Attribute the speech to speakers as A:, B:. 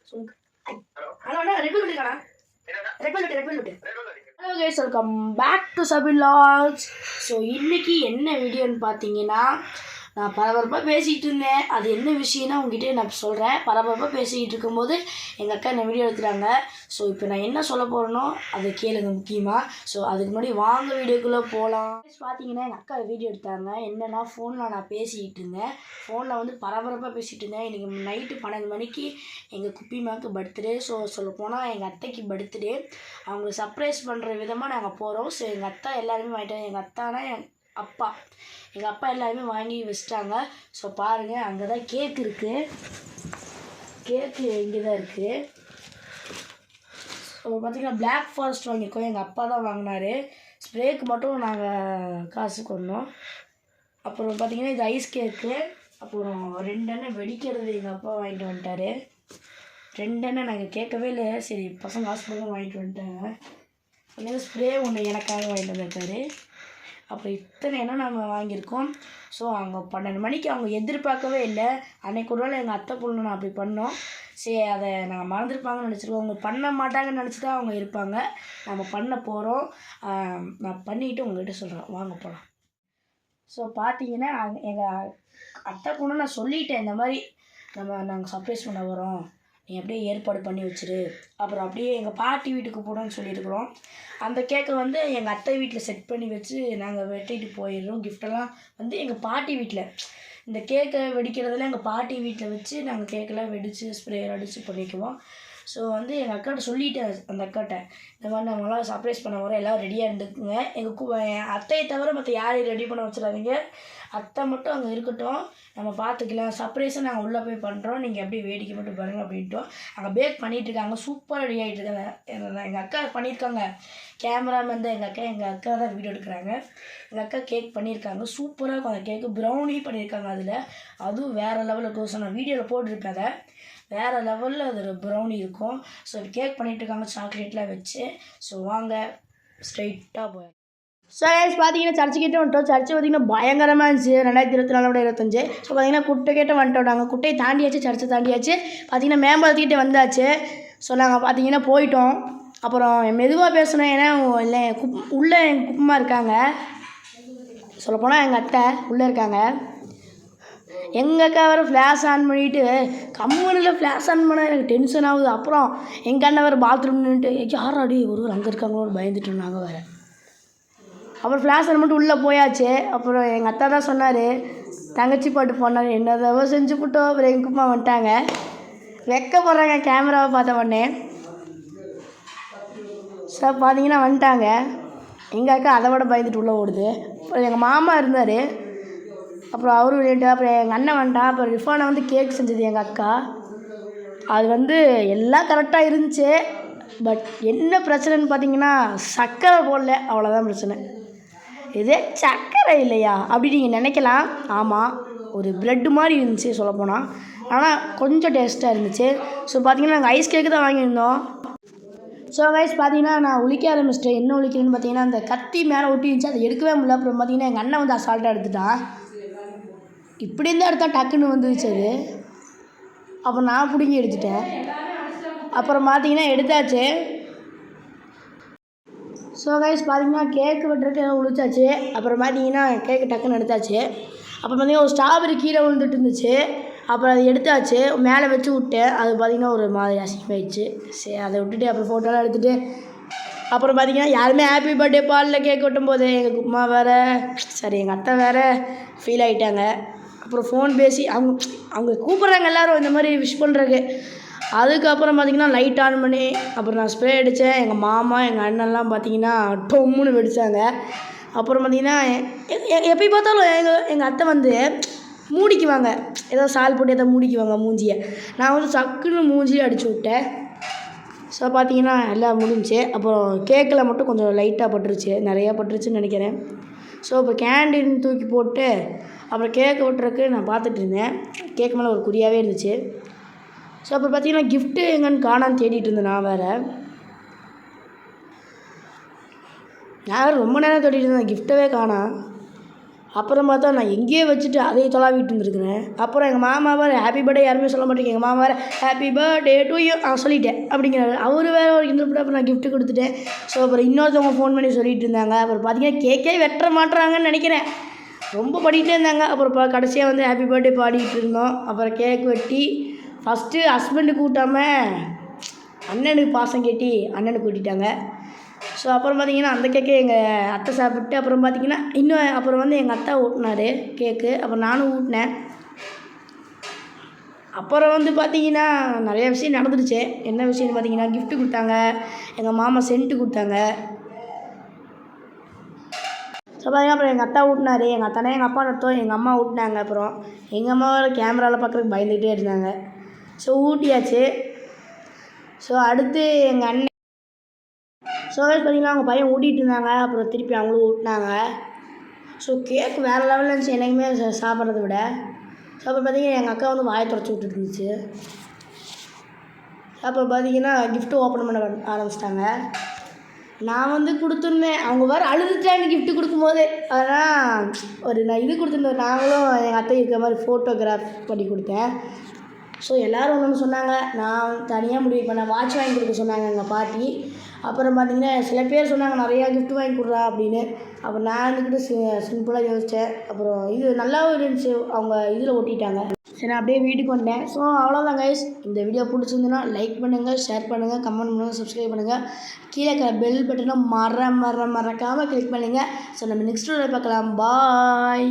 A: சொல்லுங்க. ஹலோ அண்ணா, red velvet இருக்காண்ணா? Red velvet. Hello guys, welcome back to Sabin logs. So இன்றைக்கி என்ன வீடியோன்னு பார்த்தீங்கன்னா, நான் பரபரப்பாக பேசிகிட்டு இருந்தேன். அது என்ன விஷயம்னா உங்ககிட்ட நான் சொல்கிறேன். பரபரப்பாக பேசிக்கிட்டு இருக்கும்போது எங்கள் அக்கா என்ன வீடியோ எடுத்துட்டாங்க. ஸோ இப்போ நான் என்ன சொல்ல போகிறேனோ அதை கேளுங்க முக்கியமாக. ஸோ அதுக்கு முன்னாடி வாங்க வீடியோக்குள்ளே போகலாம். பார்த்தீங்கன்னா எங்கள் அக்கா வீடியோ எடுத்தாங்க. என்னென்னா ஃபோனில் நான் பேசிக்கிட்டு இருந்தேன். ஃபோனில் வந்து பரபரப்பாக பேசிகிட்டு இருந்தேன். இன்றைக்கி நைட்டு 12 மணிக்கு எங்கள் குப்பிமாவுக்கு பர்த்டே. ஸோ சொல்லப்போனால் எங்கள் அத்தைக்கு பர்த்டே. அவங்களுக்கு சர்ப்ரைஸ் பண்ணுற விதமாக நாங்கள் போகிறோம். ஸோ எங்கள் அத்தா எல்லாருமே வாங்கிட்டாங்க. எங்கள் அத்தானா எங்கள் அப்பா எல்லாருமே வாங்கி வச்சிட்டாங்க. ஸோ பாருங்கள், அங்கே தான் கேக் இருக்குது. கேக்கு இங்கே தான் இருக்குது. ஸோ பார்த்திங்கன்னா பிளாக் ஃபாரஸ்ட் வாங்கியிருக்கோம். எங்கள் அப்பா தான் வாங்கினார். ஸ்ப்ரேக்கு மட்டும் நாங்கள் காசு கொண்டோம். அப்புறம் பார்த்திங்கன்னா இது ஐஸ் கேக்கு. அப்புறம் 2 எண்ணெய் வெடிக்கிறது எங்கள் அப்பா வாங்கிட்டு வந்துட்டார். 2 எண்ணெய் நாங்கள் கேட்கவே இல்லை. சரி பசங்க ஹாஸ்பிட்டலும் வாங்கிட்டு வந்துட்டாங்க. அப்புறம் ஸ்ப்ரே ஒன்று எனக்காக வாங்கிட்டு வந்துருக்காரு. அப்புறம் இத்தனை எண்ணெய் நாங்கள் வாங்கியிருக்கோம். ஸோ அங்கே 12 மணிக்கு அவங்க எதிர்பார்க்கவே இல்லை. அன்றைக்கு ஒரு வேளை எங்கள் அத்தை பொண்ணு நான் அப்படி பண்ணோம். சரி அதை நாங்கள் மறந்துருப்பாங்கன்னு நினச்சிருக்கோம். அவங்க பண்ண மாட்டாங்கன்னு நினச்சி தான் அவங்க இருப்பாங்க. நம்ம பண்ண போகிறோம். நான் பண்ணிவிட்டு உங்கள்கிட்ட சொல்கிறேன், வாங்க போகலாம். ஸோ பார்த்தீங்கன்னா எங்கள் அத்தை பொண்ணு நான் சொல்லிட்டேன், இந்த மாதிரி நாங்கள் சர்ப்ரைஸ் பண்ண வரோம், நீ அப்படியே ஏற்பாடு பண்ணி வச்சிரு. அப்புறம் அப்படியே எங்கள் பாட்டி வீட்டுக்கு போகணும்னு சொல்லியிருக்கிறோம். அந்த கேக்கை வந்து எங்கள் அத்தை வீட்டில் செட் பண்ணி வச்சு நாங்கள் வெட்டிட்டு போயிடுறோம். கிஃப்டெல்லாம் வந்து எங்கள் பாட்டி வீட்டில், இந்த கேக்கை வெடிக்கிறதெல்லாம் எங்கள் பாட்டி வீட்டில் வச்சு நாங்கள் கேக்கெல்லாம் வெடித்து ஸ்ப்ரே அடித்து பண்ணிக்குவோம். ஸோ வந்து எங்கள் அக்காட்ட சொல்லிட்டேன், அந்த அக்காட்ட இந்த மாதிரி நம்மளாம் சர்ப்ரைஸ் பண்ண வரோம், எல்லோரும் ரெடியாக இருந்துக்குங்க. என் அத்தையை தவிர மற்ற யாரையும் ரெடி பண்ண வச்சிடாதீங்க, அத்தை மட்டும் அங்கே இருக்கட்டும், நம்ம பார்த்துக்கலாம். சர்ப்ரைஸை நாங்கள் உள்ளே போய் பண்ணுறோம், நீங்கள் அப்படியே வேடிக்கை மட்டும் பாருங்கள் அப்படின்ட்டோம். அங்கே பேக் பண்ணிகிட்ருக்காங்க, சூப்பராக ரெடி ஆகிட்டு இருக்காங்க. எங்கள் அக்கா பண்ணியிருக்காங்க. கேமராமேன் தான் எங்கள் அக்கா தான் வீடியோ எடுக்கிறாங்க. எங்கள் அக்கா கேக் பண்ணியிருக்காங்க, சூப்பராக இருக்கும். அந்த கேக்கு ப்ரௌனி பண்ணியிருக்காங்க. அதுவும் வேறு லெவலில் இருக்கும். ஸோ நான் வீடியோவில் போட்டிருப்பேன், அதை வேறு லெவலில் அது ஒரு ப்ரௌனி இருக்கும். ஸோ கேக் பண்ணிகிட்ருக்காங்க சாக்லேட்லாம் வச்சு. ஸோ வாங்க ஸ்ட்ரைட்டாக போய். ஸோ பார்த்தீங்கன்னா சர்ச்சுக்கிட்டே வந்துட்டோம். சர்ச்சு பார்த்திங்கன்னா பயங்கரமாக இருந்துச்சு. 2024 25. ஸோ பார்த்திங்கன்னா குட்டைக்கிட்ட வந்துட்டோம். நாங்கள் குட்டையை தாண்டியாச்சு, சர்ச்சை தாண்டியாச்சு. பார்த்திங்கன்னா மேம்பாலத்துக்கிட்டே வந்தாச்சு. ஸோ நாங்கள் பார்த்திங்கன்னா போயிட்டோம். அப்புறம் மெதுவாக பேசணும், ஏன்னா இல்லை உள்ளே எங்கள் குப்பமாக இருக்காங்க. சொல்லப்போனால் எங்கள் அத்தை உள்ளே இருக்காங்க. எங்கள் அக்கா வேறு ஃப்ளாஷ் ஆன் பண்ணிவிட்டு கம்முனில் ஃப்ளாஷ் ஆன் பண்ணால் எனக்கு டென்ஷன் ஆகுது. அப்புறம் எங்கள் அண்ணன் வேறு பாத்ரூம் நின்றுட்டு யாராடி ஒருவர் அங்கே இருக்காங்களோ பயந்துட்டு இருந்தாங்க வேறு. அப்புறம் ஃப்ளாஷ் ஆன் மட்டும் உள்ளே போயாச்சு. அப்புறம் எங்கள் அத்தா தான் சொன்னார், தங்கச்சி பாட்டு போனார், என்னதவோ செஞ்சு விட்டோம். அப்புறம் எங்கள் குப்பா வந்துட்டாங்க, வெக்க போடுறாங்க கேமராவை பார்த்த உடனே. சார் பார்த்தீங்கன்னா வந்துட்டாங்க. எங்கள் அக்கா அதை விட பயந்துட்டு உள்ளே ஓடுது. அப்புறம் எங்கள் மாமா இருந்தார், அப்புறம் அவரும் விளையாட்டு. அப்புறம் எங்கள் அண்ணன் வந்துட்டான். அப்புறம் ரிஃபானை வந்து கேக் செஞ்சது எங்கள் அக்கா. அது வந்து எல்லாம் கரெக்டாக இருந்துச்சு. பட் என்ன பிரச்சனைன்னு பார்த்தீங்கன்னா சர்க்கரை போடல, அவ்வளோதான் பிரச்சனை. இதே சர்க்கரை இல்லையா அப்படி நீங்கள் நினைக்கலாம். ஆமாம், ஒரு ப்ரெட்டு மாதிரி இருந்துச்சு சொல்லப்போனால், ஆனால் கொஞ்சம் டேஸ்ட்டாக இருந்துச்சு. ஸோ பார்த்தீங்கன்னா நாங்கள் ஐஸ் கேக்கு தான் வாங்கியிருந்தோம். ஸோ கைஸ் பார்த்தீங்கன்னா நான் உளிக்க ஆரம்பிச்சிட்டேன். என்ன உளிக்கிறேன்னு பார்த்தீங்கன்னா அந்த கத்தி மேலே ஒட்டி இருந்துச்சு, அதை எடுக்கவே முடியல. அப்புறம் பார்த்தீங்கன்னா எங்கள் அண்ணன் வந்து அசால்ட்டாக எடுத்துட்டான். இப்படி இருந்தால் எடுத்தால் டக்குன்னு வந்துருச்சு அது. அப்புறம் நான் பிடுங்கி எடுத்துட்டேன். அப்புறம் பார்த்தீங்கன்னா எடுத்தாச்சு. ஸோ கைஸ் பார்த்தீங்கன்னா கேக்கு வெட்டுறதுக்கு எல்லாம் உளிச்சாச்சு. அப்புறம் பார்த்தீங்கன்னா கேக்கு டக்குன்னு எடுத்தாச்சு. அப்புறம் பார்த்தீங்கன்னா ஒரு ஸ்ட்ராபெரி கீழே விழுந்துட்டு இருந்துச்சு. அப்புறம் அதை எடுத்தாச்சு, மேலே வச்சு விட்டேன். அது பார்த்திங்கன்னா ஒரு மாதிரி அசிங்கமாயிடுச்சு. சரி அதை விட்டுட்டு அப்புறம் ஃபோட்டோலாம் எடுத்துகிட்டு அப்புறம் பார்த்திங்கன்னா யாருமே ஹாப்பி பர்த்டே பாலில் கேக் வெட்டும் போது எங்கள் கும்மா வேறு, சரி எங்கள் அத்தை வேறு ஃபீல் ஆகிட்டாங்க. அப்புறம் ஃபோன் பேசி அவங்க கூப்பிட்றாங்க எல்லோரும் இந்த மாதிரி விஷ் பண்ணுறதுக்கு. அதுக்கப்புறம் பார்த்திங்கன்னா லைட் ஆன் பண்ணி அப்புறம் நான் ஸ்ப்ரே அடித்தேன். எங்கள் மாமா எங்கள் அண்ணன்லாம் பார்த்திங்கன்னா டொம்முன்னு வெடித்தாங்க. அப்புறம் பார்த்திங்கன்னா எப்படி பார்த்தாலும் எங்கள் அத்தை வந்து மூடிக்குவாங்க, ஏதோ சால் போட்டு ஏதோ மூடிக்குவாங்க மூஞ்சியை. நான் வந்து சக்குன்னு மூஞ்சியை அடிச்சு விட்டேன். ஸோ பார்த்தீங்கன்னா எல்லாம் முடிஞ்சு. அப்புறம் கேக்கில் மட்டும் கொஞ்சம் லைட்டாக பட்டுருச்சு, நிறையா பட்டுருச்சுன்னு நினைக்கிறேன். ஸோ இப்போ கேண்டீன் தூக்கி போட்டு அப்புறம் கேக்கு விட்டுறக்கு நான் பார்த்துட்டு இருந்தேன். கேக்கு மேலே ஒரு குறியாகவே இருந்துச்சு. ஸோ அப்புறம் பார்த்தீங்கன்னா கிஃப்ட்டு எங்கன்னு காணான்னு தேடிட்டு இருந்தேன். நான் ரொம்ப நேரம் தேடிட்டு இருந்தேன், கிஃப்ட்டவே காணா. அப்புறம் பார்த்தா நான் எங்கேயே வச்சுட்டு அதையே தொலாவிட்டு இருந்திருக்கிறேன். அப்புறம் எங்கள் மாமா வேறு ஹாப்பி பர்த்டே யாருமே சொல்ல மாட்டேங்க. எங்கள் மாமா வேறு ஹாப்பி பர்த்டே டு யூ சொல்லிட்டேன் அப்படிங்கிறாரு. அவர் வேறு ஒரு கிண்டல் அப்புறம் நான் கிஃப்ட்டு கொடுத்துட்டேன். ஸோ அப்புறம் இன்னொருத்தவங்க ஃபோன் பண்ணி சொல்லிட்டு இருந்தாங்க. அப்புறம் பார்த்தீங்கன்னா கேக்கே வெட்ட மாட்டுறாங்கன்னு நினைக்கிறேன். ரொம்ப பாடிக்கிட்டே இருந்தாங்க. அப்புறம் கடைசியாக வந்து ஹாப்பி பர்த்டே பாடிக்கிட்டு இருந்தோம். அப்புறம் கேக் வெட்டி ஃபஸ்ட்டு ஹஸ்பண்டு கூட்டாம அண்ணனுக்கு பாசம் கேட்டி அண்ணனுக்கு கூட்டிட்டாங்க. ஸோ அப்புறம் பார்த்திங்கன்னா அந்த கேக்கை எங்கள் அத்தை சாப்பிட்டு அப்புறம் பார்த்திங்கன்னா இன்னும் அப்புறம் வந்து எங்கள் அத்தா ஊட்டினாரு கேக்கு. அப்புறம் நானும் ஊட்டினேன். அப்புறம் வந்து பார்த்திங்கன்னா நிறையா விஷயம் நடந்துடுச்சு. என்ன விஷயம்னு பார்த்திங்கன்னா கிஃப்ட்டு கொடுத்தாங்க. எங்கள் மாமா சென்ட்டு கொடுத்தாங்க. ஸோ பார்த்திங்கன்னா அப்புறம் எங்கள் அத்தா ஊட்டினாரு. எங்கள் அத்தானே எங்கள் அப்பா நடத்தோம். எங்கள் அம்மா ஊட்டினாங்க. அப்புறம் எங்கள் அம்மா கேமராவில் பார்க்குறதுக்கு பயந்துகிட்டே இருந்தாங்க. ஸோ ஊட்டியாச்சு. ஸோ அடுத்து எங்கள் அண்ணன் ஸோ பார்த்திங்கன்னா அவங்க பையன் ஊட்டிகிட்டு இருந்தாங்க. அப்புறம் திருப்பி அவங்களும் ஊட்டினாங்க. ஸோ கேக் வேறு லெவலில் இருந்துச்சு எனக்குமே சாப்பிட்றத விட. ஸோ அப்புறம் பார்த்திங்கன்னா எங்கள் அக்கா வந்து வாயை துடைச்சி விட்டுட்டு இருந்துச்சு. அப்புறம் பார்த்திங்கன்னா கிஃப்ட்டு ஓப்பன் பண்ண ஆரம்பிச்சிட்டாங்க. நான் வந்து கொடுத்துருந்தேன். அவங்க வேறு அழுதுட்டாங்க கிஃப்ட்டு கொடுக்கும்போது. அதனால் நான் இது கொடுத்துருந்தேன். நாங்களும் எங்கள் அத்தை இருக்கிற மாதிரி ஃபோட்டோகிராஃப் பண்ணி கொடுத்தேன். ஸோ எல்லோரும் ஒன்று சொன்னாங்க. நான் தனியாக முடிவு பண்ணேன். வாட்ச் வாங்கி கொடுக்க சொன்னாங்க எங்கள் பாட்டி. அப்புறம் பார்த்திங்கன்னா சில பேர் சொன்னாங்க நிறையா கிஃப்ட் வாங்கி கொடுறா அப்படின்னு. அப்புறம் நான் இருந்துக்கிட்டு சிம்பிளாக யோசித்தேன். அப்புறம் இது நல்லாவும் இருந்துச்சு. அவங்க இதில் ஒட்டிட்டாங்க. சரி நான் அப்படியே வீட்டுக்கு வந்தேன். ஸோ அவ்வளோதான் கைஸ். இந்த வீடியோ பிடிச்சிருந்துன்னா லைக் பண்ணுங்கள், ஷேர் பண்ணுங்கள், கமெண்ட் பண்ணுங்கள், சப்ஸ்கிரைப் பண்ணுங்கள். கீழே பெல் பட்டனை மறக்காமல் கிளிக் பண்ணுங்கள். ஸோ நம்ம நெக்ஸ்ட் வீடியோவில் பார்க்கலாம். பாய்.